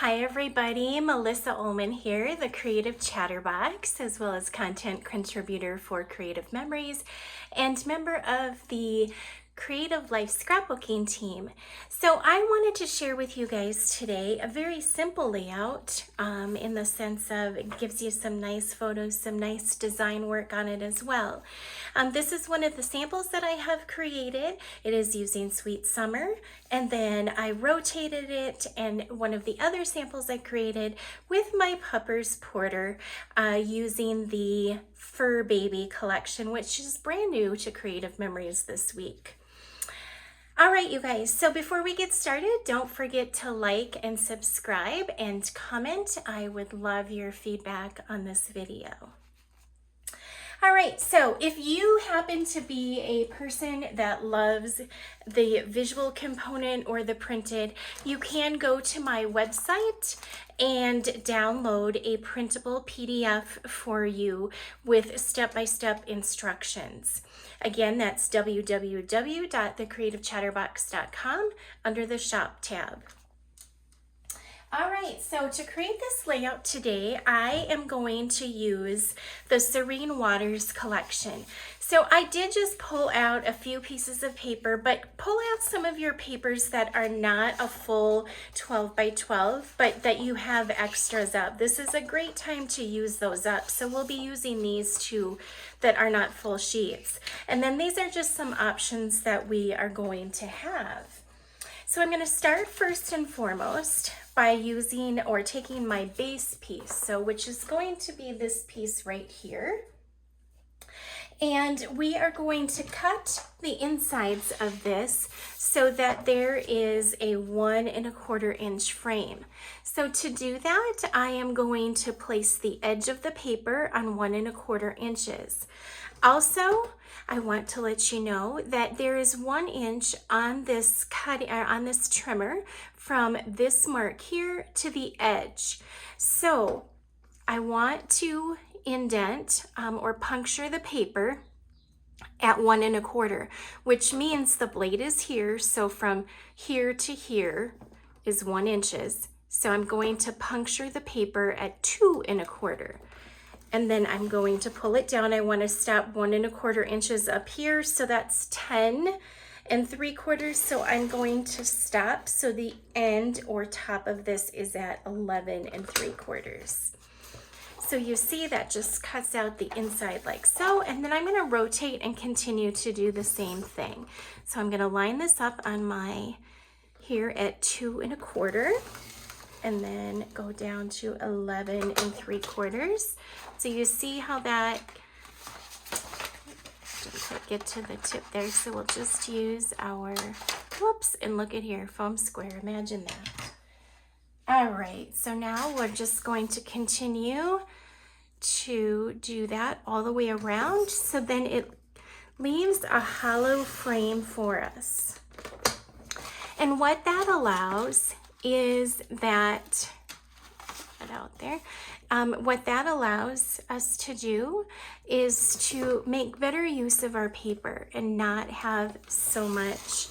Hi everybody, Melissa Ullman here, the Creative Chatterbox, as well as content contributor for Creative Memories and member of the Creative Life Scrapbooking team. So I wanted to share with you guys today a very simple layout in the sense of it gives you some nice photos, some nice design work on it as well. This is one of the samples that I have created. It is using Sweet Summer, and then I rotated it, and one of the other samples I created with my Puppers Porter using the Fur Baby collection, which is brand new to Creative Memories this week. All right, you guys, so before we get started, don't forget to like and subscribe and comment. I would love your feedback on this video. All right, so if you happen to be a person that loves the visual component or the printed, you can go to my website and download a printable PDF for you with step-by-step instructions. Again, that's www.thecreativechatterbox.com under the Shop tab. All right, so to create this layout today, I am going to use the Serene Waters collection. So I did just pull out a few pieces of paper, but pull out some of your papers that are not a full 12 by 12, but that you have extras of. This is a great time to use those up. So we'll be using these two that are not full sheets. And then these are just some options that we are going to have. So I'm going to start first and foremost by using or taking my base piece, so which is going to be this piece right here. And we are going to cut the insides of this so that there is a 1 1/4 inch frame. So to do that, I am going to place the edge of the paper on 1 1/4 inches. Also, I want to let you know that there is 1 inch on this trimmer from this mark here to the edge. So I want to indent or puncture the paper at 1 1/4, which means the blade is here. So from here to here is 1 inches. So I'm going to puncture the paper at 2 1/4. And then I'm going to pull it down. I want to stop 1 1/4 inches up here. So that's 10 3/4. So I'm going to stop. So the end or top of this is at 11 3/4. So you see that just cuts out the inside like so. And then I'm going to rotate and continue to do the same thing. So I'm going to line this up on my here at 2 1/4. And then go down to 11 3/4. So you see how that, didn't quite get to the tip there. So we'll just use our, whoops, and look at here, foam square, imagine that. All right, so now we're just going to continue to do that all the way around. So then it leaves a hollow frame for us. And what that allows is that, out there, what that allows us to do is to make better use of our paper and not have so much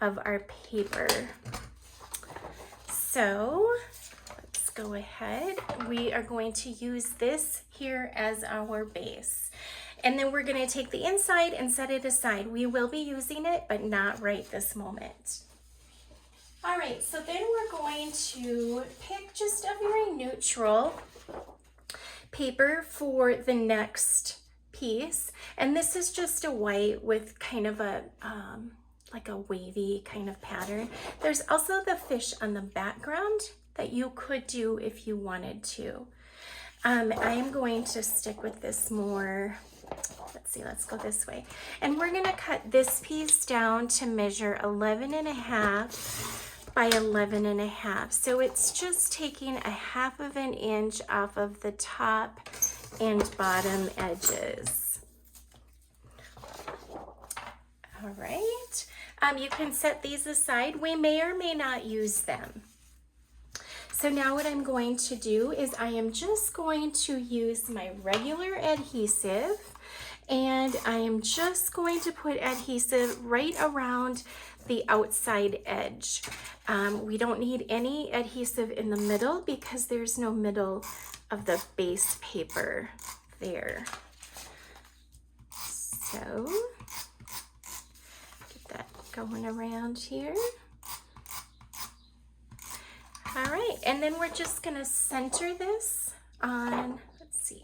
of our paper. So let's go ahead. We are going to use this here as our base. And then we're going to take the inside and set it aside. We will be using it, but not right this moment. All right, so then we're going to pick just a very neutral paper for the next piece. And this is just a white with kind of a, like a wavy kind of pattern. There's also the fish on the background that you could do if you wanted to. I am going to stick with this more, let's see, let's go this way. And we're gonna cut this piece down to measure 11 1/2 by 11 1/2. So it's just taking a 1/2 inch off of the top and bottom edges. All right, you can set these aside. We may or may not use them. So now what I'm going to do is I am just going to use my regular adhesive, and I am just going to put adhesive right around the outside edge. We don't need any adhesive in the middle because there's no middle of the base paper there. So get that going around here. All right, and then we're just gonna center this on, let's see,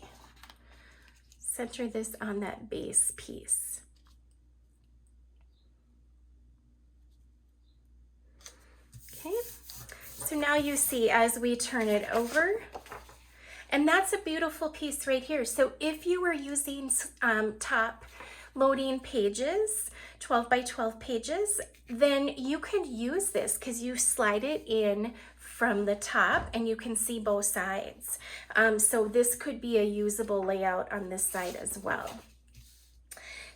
center this on that base piece. Okay, so now you see as we turn it over, and that's a beautiful piece right here. So if you were using top loading pages, 12 by 12 pages, then you could use this because you slide it in from the top and you can see both sides. So this could be a usable layout on this side as well.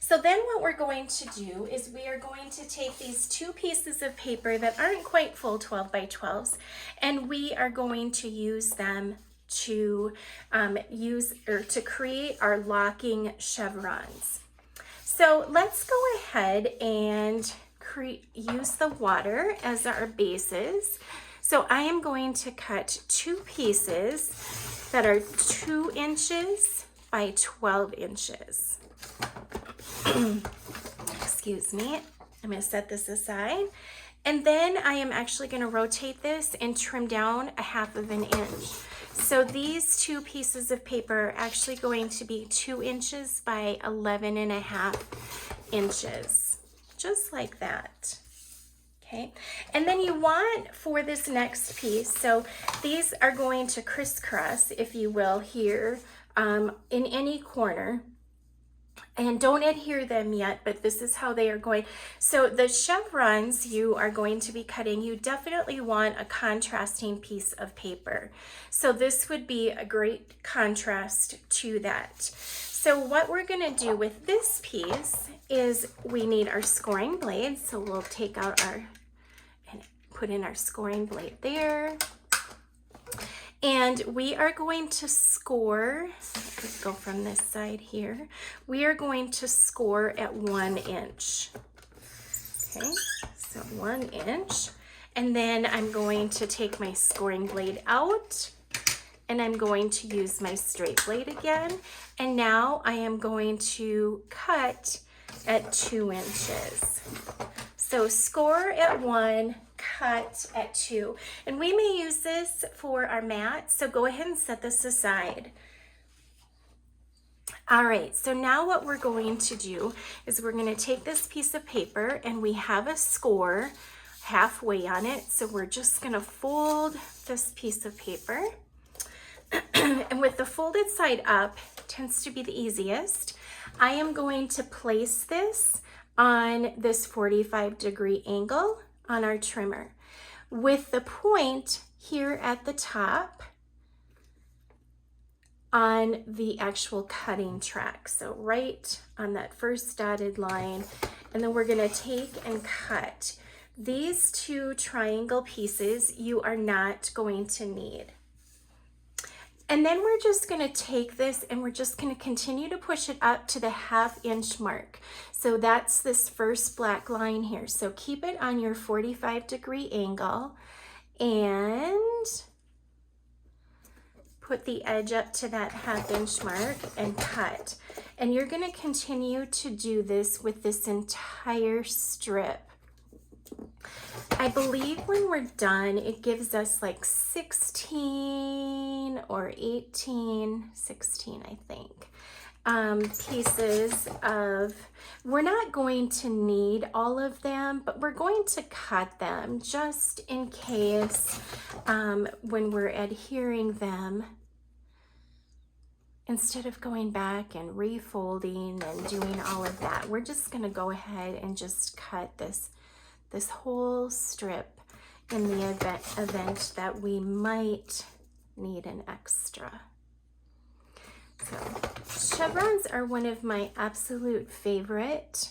So then what we're going to do is we are going to take these two pieces of paper that aren't quite full 12 by 12s, and we are going to use them to to create our locking chevrons. So let's go ahead and use the water as our bases. So I am going to cut two pieces that are 2 inches by 12 inches. Excuse me. I'm going to set this aside. And then I am actually going to rotate this and trim down 1/2 inch. So these two pieces of paper are actually going to be 2 inches by 11.5 inches, just like that. Okay, and then you want for this next piece, so these are going to crisscross, if you will, here in any corner. And don't adhere them yet, but this is how they are going. So the chevrons you are going to be cutting, you definitely want a contrasting piece of paper. So this would be a great contrast to that. So what we're gonna do with this piece is we need our scoring blade. So we'll take out and put in our scoring blade there. And we are going to score, let's go from this side here. We are going to score at 1 inch. Okay, so 1 inch. And then I'm going to take my scoring blade out and I'm going to use my straight blade again. And now I am going to cut at 2 inches. So score at 1, cut at 2. And we may use this for our mat, so go ahead and set this aside. All right, so now what we're going to do is we're going to take this piece of paper and we have a score halfway on it. So we're just going to fold this piece of paper. And with the folded side up, tends to be the easiest. I am going to place this on this 45-degree angle on our trimmer with the point here at the top on the actual cutting track. So right on that first dotted line, and then we're gonna take and cut. These 2 triangle pieces you are not going to need. And then we're just gonna take this and we're just gonna continue to push it up to the 1/2 inch mark. So that's this first black line here. So keep it on your 45-degree angle and put the edge up to that 1/2 inch mark and cut. And you're gonna continue to do this with this entire strip. I believe when we're done, it gives us like 16 or 18, 16, I think, pieces of, we're not going to need all of them, but we're going to cut them just in case when we're adhering them, instead of going back and refolding and doing all of that, we're just gonna go ahead and just cut this whole strip in the event that we might need an extra. So chevrons are one of my absolute favorite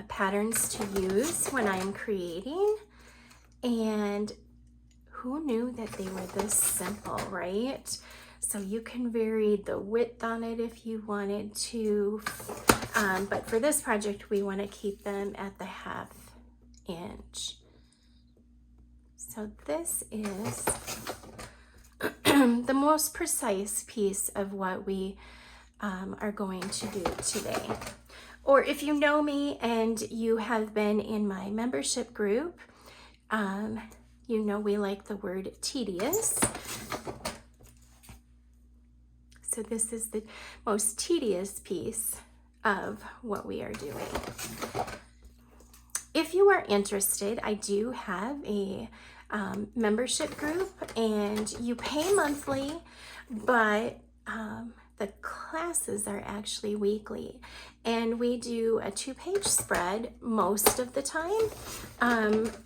patterns to use when I'm creating, and who knew that they were this simple, right? So you can vary the width on it if you wanted to. But for this project, we want to keep them at the 1/2 inch. So this is the most precise piece of what we are going to do today. Or if you know me and you have been in my membership group, you know we like the word tedious. So this is the most tedious piece of what we are doing. If you are interested, I do have a membership group, and you pay monthly, but the classes are actually weekly, and we do a 2-page spread most of the time.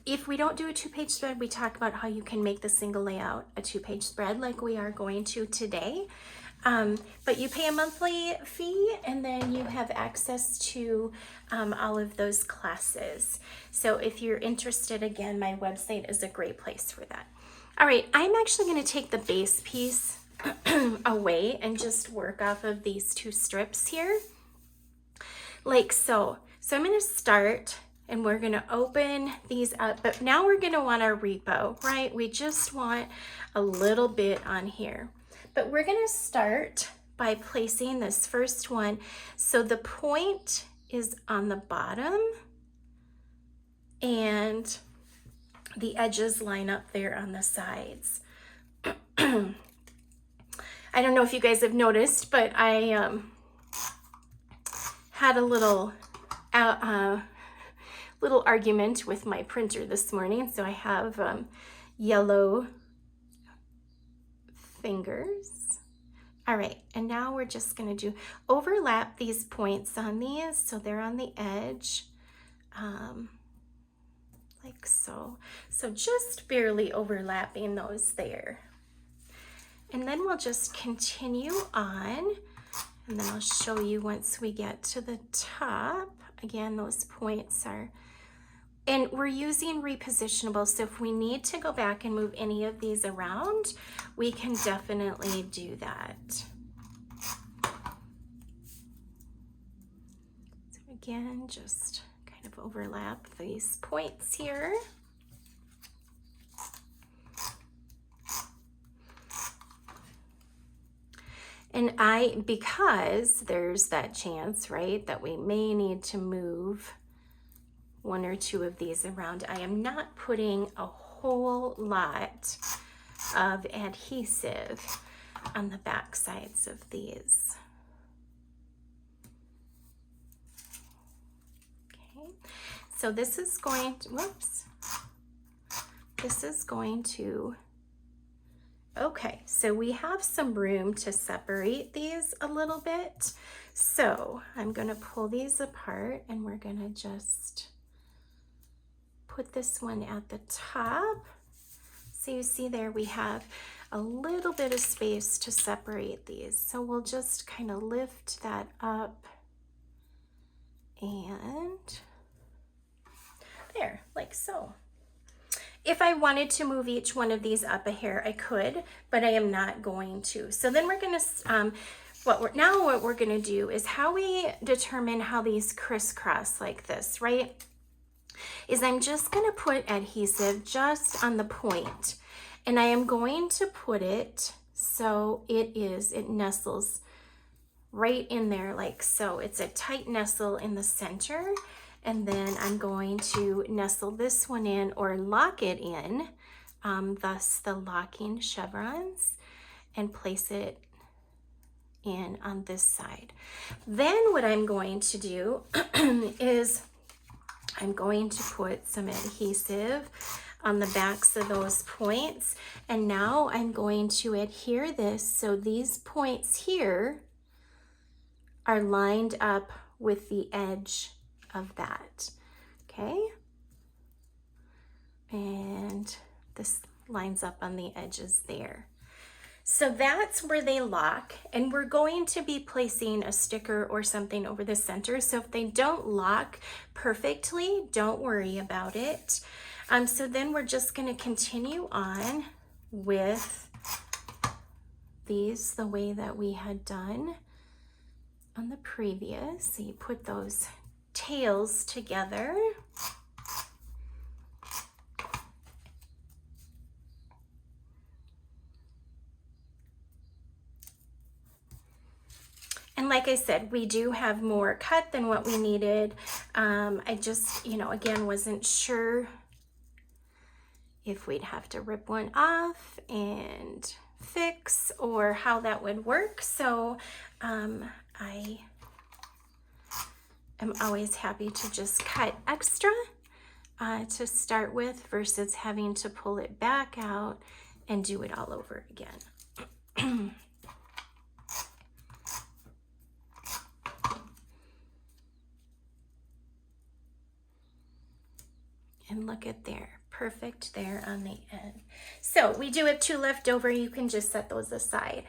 If we don't do a 2-page spread, we talk about how you can make the single layout a 2-page spread like we are going to today. But you pay a monthly fee, and then you have access to all of those classes. So if you're interested, again, my website is a great place for that. All right, I'm actually going to take the base piece away and just work off of these 2 strips here, like so. So I'm going to start, and we're going to open these up, but now we're going to want our repo, right? We just want a little bit on here. But we're going to start by placing this first one so the point is on the bottom and the edges line up there on the sides. I don't know if you guys have noticed, but I had a little argument with my printer this morning, so I have yellow fingers. All right, and now we're just going to overlap these points on these so they're on the edge, like so. So just barely overlapping those there. And then we'll just continue on, and then I'll show you once we get to the top. Again, those points are, and we're using repositionable, so if we need to go back and move any of these around, we can definitely do that. So again, just kind of overlap these points here. And because there's that chance, right, that we may need to move 1 or 2 of these around, I am not putting a whole lot of adhesive on the back sides of these. Okay, so this is going to, okay, so we have some room to separate these a little bit. So I'm going to pull these apart, and we're going to just put this one at the top. So you see there we have a little bit of space to separate these. So we'll just kind of lift that up and there, like so. If I wanted to move each one of these up a hair, I could, but I am not going to. So then we're going to, what we're going to do is how we determine how these crisscross like this, right? Is I'm just going to put adhesive just on the point, and I am going to put it so it nestles right in there like so. It's a tight nestle in the center, and then I'm going to nestle this one in or lock it in, thus the locking chevrons, and place it in on this side. Then what I'm going to do is I'm going to put some adhesive on the backs of those points, and now I'm going to adhere this so these points here are lined up with the edge of that, okay? And this lines up on the edges there. So that's where they lock, and we're going to be placing a sticker or something over the center. So if they don't lock perfectly, don't worry about it. So then we're just going to continue on with these the way that we had done on the previous. So you put those tails together. And like I said, we do have more cut than what we needed. I just, you know, again, wasn't sure if we'd have to rip one off and fix or how that would work. So I am always happy to just cut extra to start with versus having to pull it back out and do it all over again. And look at there, perfect there on the end. So we do have 2 left over. You can just set those aside.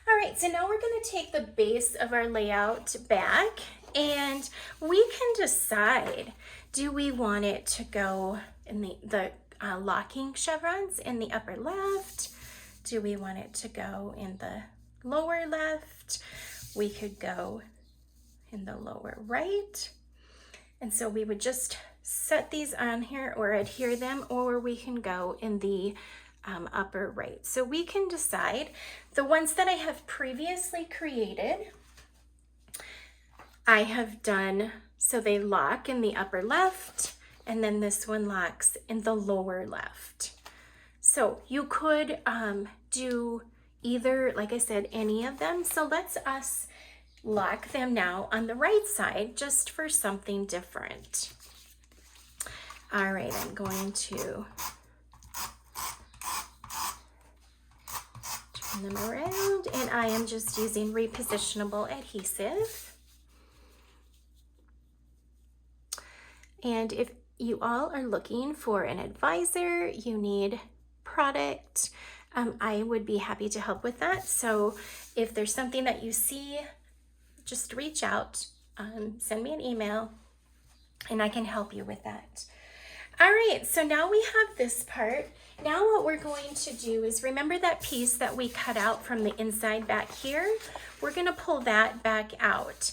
All right, so now we're gonna take the base of our layout back and we can decide, do we want it to go in the locking chevrons in the upper left? Do we want it to go in the lower left? We could go in the lower right. And so we would just set these on here or adhere them, or we can go in the upper right. So we can decide. The ones that I have previously created, I have done so they lock in the upper left, and then this one locks in the lower left. So you could do either, like I said, any of them. So let's us lock them now on the right side just for something different. All right, I'm going to turn them around, and I am just using repositionable adhesive. And if you all are looking for an advisor, you need product, I would be happy to help with that. So if there's something that you see, just reach out, send me an email, and I can help you with that. All right, so now we have this part. Now what we're going to do is, remember that piece that we cut out from the inside back here? We're gonna pull that back out.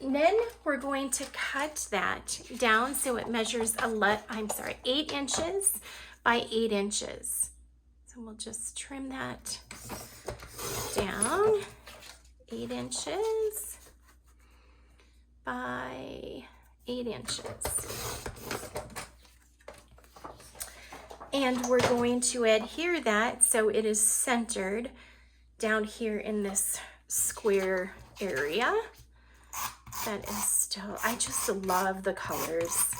And then we're going to cut that down so it measures 8 inches by 8 inches. So we'll just trim that down, 8 inches by 8 inches. And we're going to adhere that so it is centered down here in this square area. That is still, I just love the colors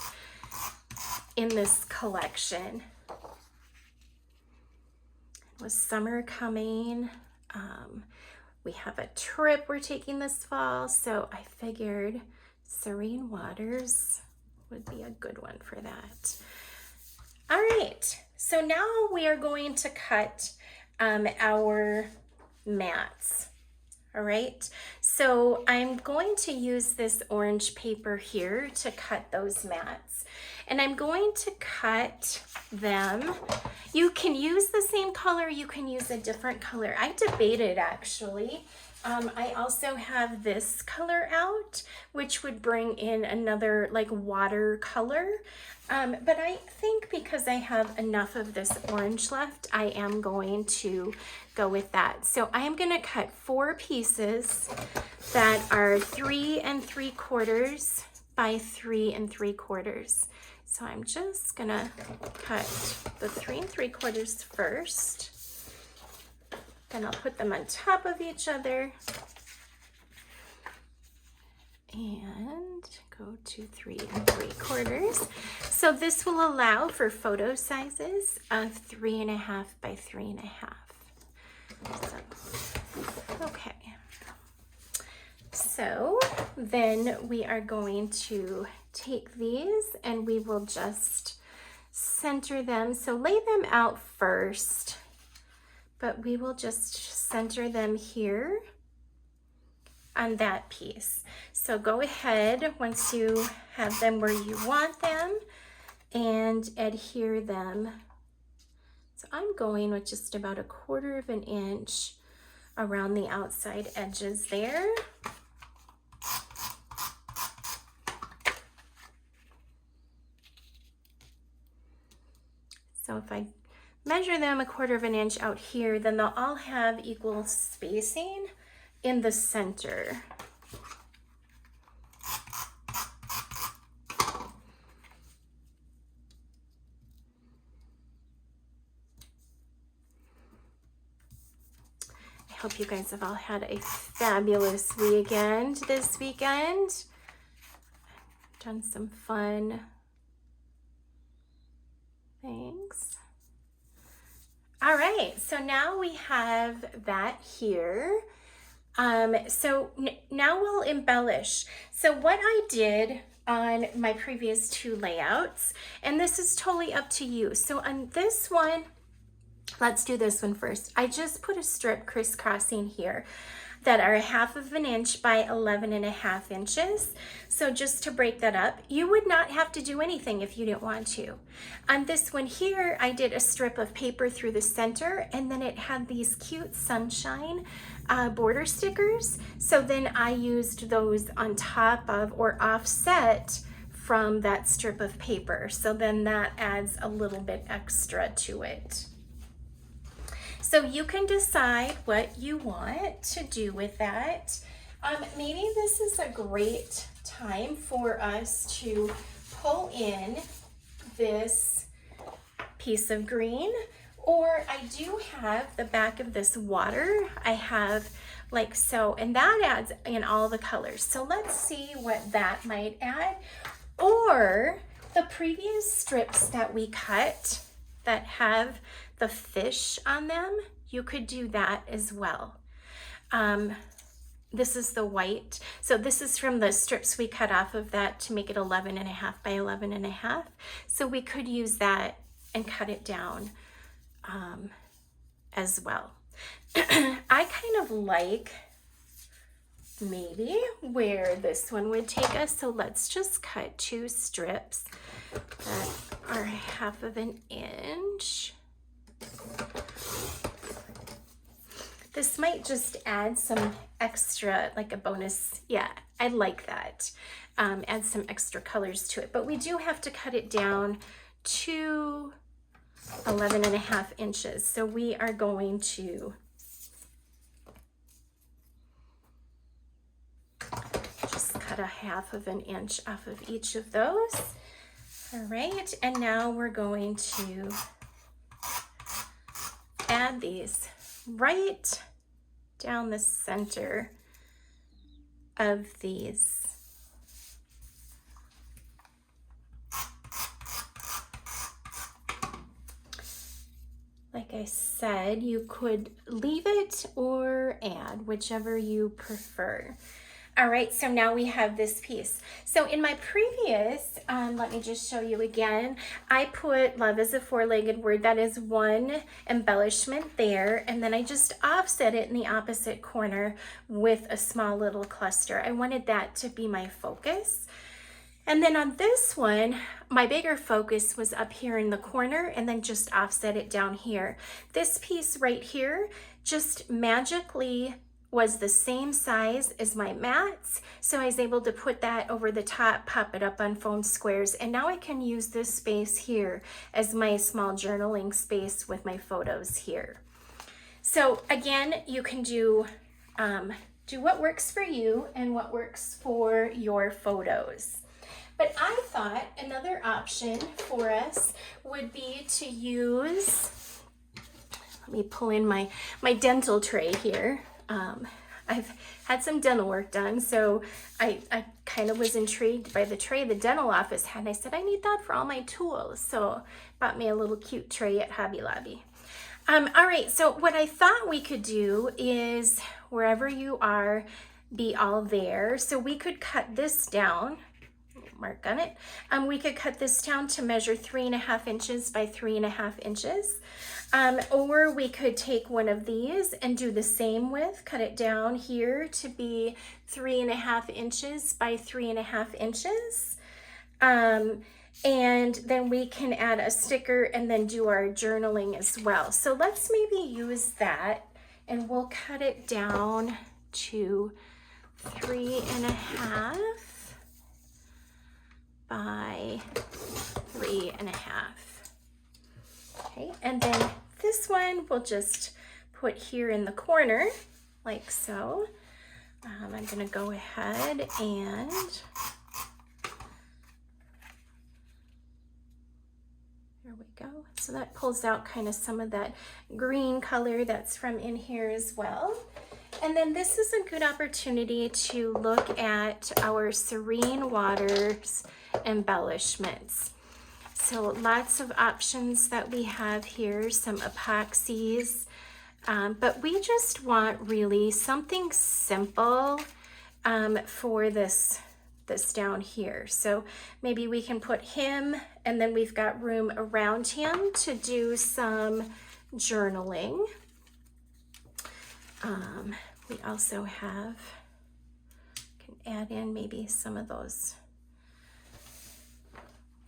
in this collection. With summer coming, we have a trip we're taking this fall, so I figured Serene Waters would be a good one for that. All right, so now we are going to cut our mats. All right, so I'm going to use this orange paper here to cut those mats. And I'm going to cut them. You can use the same color, you can use a different color. I debated actually. I also have this color out, which would bring in another like water color. But I think because I have enough of this orange left, I am going to go with that. So I am gonna cut 4 pieces that are 3 3/4 by 3 3/4. So I'm just gonna cut the 3 3/4 first. Then I'll put them on top of each other and go to 3 3/4. So this will allow for photo sizes of 3.5 by 3.5. So, okay. So then we are going to take these and we will just center them. So lay them out first, but we will just center them here on that piece. So go ahead once you have them where you want them and adhere them. So I'm going with just about 1/4 inch around the outside edges there. So if I measure them 1/4 of an inch out here, then they'll all have equal spacing in the center. I hope you guys have all had a fabulous weekend this weekend. Done some fun things. All right, so now we have that here. So now we'll embellish. So what I did on my previous 2 layouts, and this is totally up to you. So on this one, let's do this one first. I just put a strip crisscrossing here that are 1/2 of an inch by 11.5 inches. So just to break that up, you would not have to do anything if you didn't want to. On this one here, I did a strip of paper through the center, and then it had these cute sunshine border stickers. So then I used those on top of or offset from that strip of paper. So then that adds a little bit extra to it. So you can decide what you want to do with that. Maybe this is a great time for us to pull in this piece of green, or I do have the back of this water. I have like so, and that adds in all the colors. So let's see what that might add. Or the previous strips that we cut that have the fish on them, you could do that as well. This is the white. So this is from the strips we cut off of that to make it 11.5 by 11.5. So we could use that and cut it down as well. I kind of like maybe where this one would take us. So let's just cut 2 strips that are 1/2 of an inch. This might just add some extra, like a bonus. Yeah, I like that. Add some extra colors to it, but we do have to cut it down to 11.5 inches. So we are going to just cut 1/2 of an inch off of each of those. All right, and now we're going to add these right down the center of these. Like I said, you could leave it or add, whichever you prefer. All right, so now we have this piece. So in my previous, let me just show you again, I put love is a 4-legged word. That is one embellishment there. And then I just offset it in the opposite corner with a small little cluster. I wanted that to be my focus. And then on this one, my bigger focus was up here in the corner and then just offset it down here. This piece right here just magically was the same size as my mats. So I was able to put that over the top, pop it up on foam squares. And now I can use this space here as my small journaling space with my photos here. So again, you can do what works for you and what works for your photos. But I thought another option for us would be to use, let me pull in my dental tray here. I've had some dental work done, so I kind of was intrigued by the tray the dental office had. And I said, I need that for all my tools. So bought me a little cute tray at Hobby Lobby. All right, so what I thought we could do is wherever you are, be all there. So we could cut this down. Mark on it. We could cut this down to measure 3.5 inches by 3.5 inches. Or we could take one of these and do the same width, cut it down here to be 3.5 inches by 3.5 inches. And then we can add a sticker and then do our journaling as well. So let's maybe use that, and we'll cut it down to 3.5 by 3.5. Okay, and then this one we'll just put here in the corner, like so. I'm gonna go ahead and there we go. So that pulls out kind of some of that green color that's from in here as well. And then this is a good opportunity to look at our Serene Waters embellishments. So lots of options that we have here, some epoxies, but we just want really something simple for this down here. So maybe we can put him, and then we've got room around him to do some journaling. We also can add in maybe some of those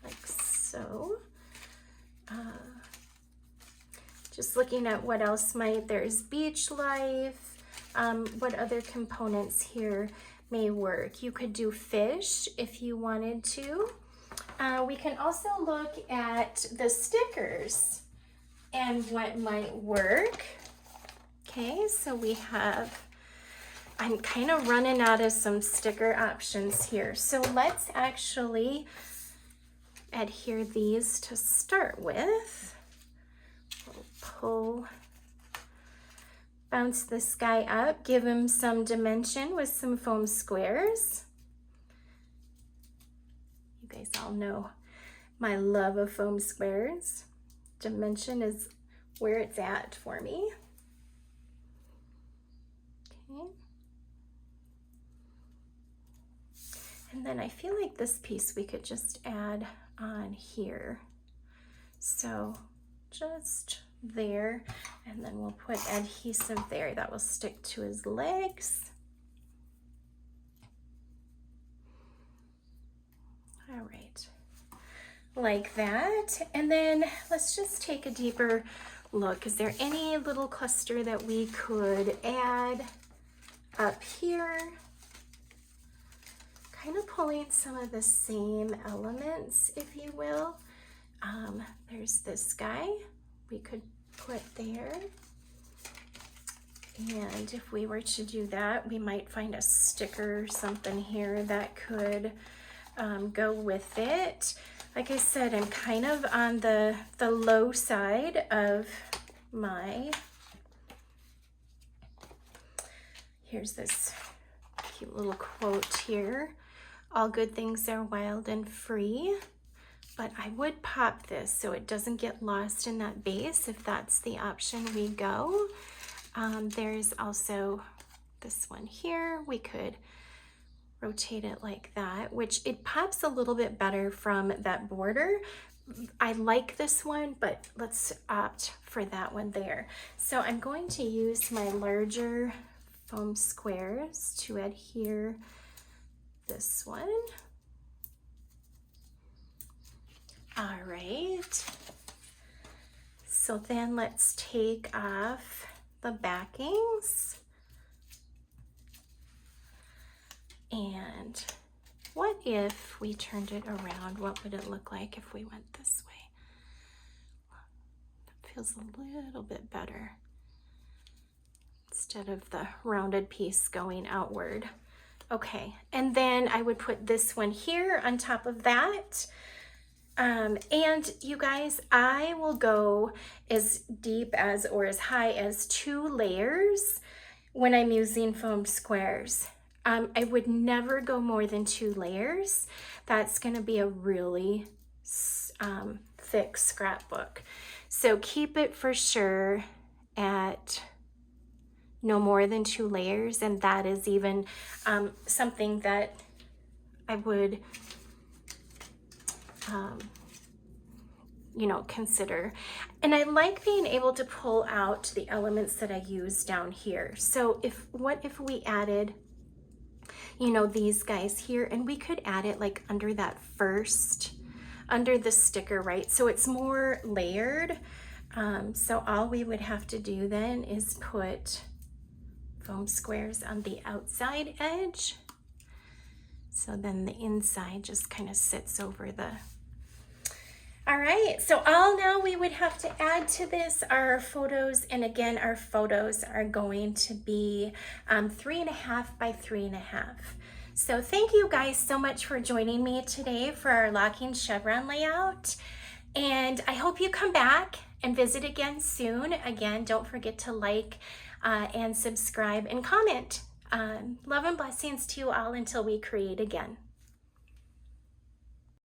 like so. Just looking at what else there's beach life, what other components here may work. You could do fish if you wanted to. We can also look at the stickers and what might work. Okay, so I'm kind of running out of some sticker options here. So let's actually adhere these to start with. We'll pull, bounce this guy up, give him some dimension with some foam squares. You guys all know my love of foam squares. Dimension is where it's at for me. Okay. And then I feel like this piece we could just add on here. So just there, and then we'll put adhesive there that will stick to his legs. All right, like that. And then let's just take a deeper look. Is there any little cluster that we could add up here? Kind of pulling some of the same elements, if you will. There's this guy we could put there. And if we were to do that, we might find a sticker or something here that could go with it. Like I said, I'm kind of on the low side of here's this cute little quote here. All good things are wild and free, but I would pop this so it doesn't get lost in that base if that's the option we go. There's also this one here. We could rotate it like that, which it pops a little bit better from that border. I like this one, but let's opt for that one there. So I'm going to use my larger foam squares to adhere this one. All right. So then let's take off the backings. And what if we turned it around? What would it look like if we went this way? That feels a little bit better instead of the rounded piece going outward. Okay, and then I would put this one here on top of that. And you guys, I will go as deep as or as high as 2 layers when I'm using foam squares. I would never go more than 2 layers. That's going to be a really thick scrapbook. So keep it for sure at no more than 2 layers, and that is even something that I would consider. And I like being able to pull out the elements that I use down here. So what if we added these guys here, and we could add it like under the sticker, right? So it's more layered. So all we would have to do then is put foam squares on the outside edge. So then the inside just kind of sits over the. All right, so all now we would have to add to this are our photos, and again, our photos are going to be 3.5 by 3.5. So thank you guys so much for joining me today for our locking chevron layout, and I hope you come back and visit again soon. Again, don't forget to like and subscribe and comment. Love and blessings to you all until we create again.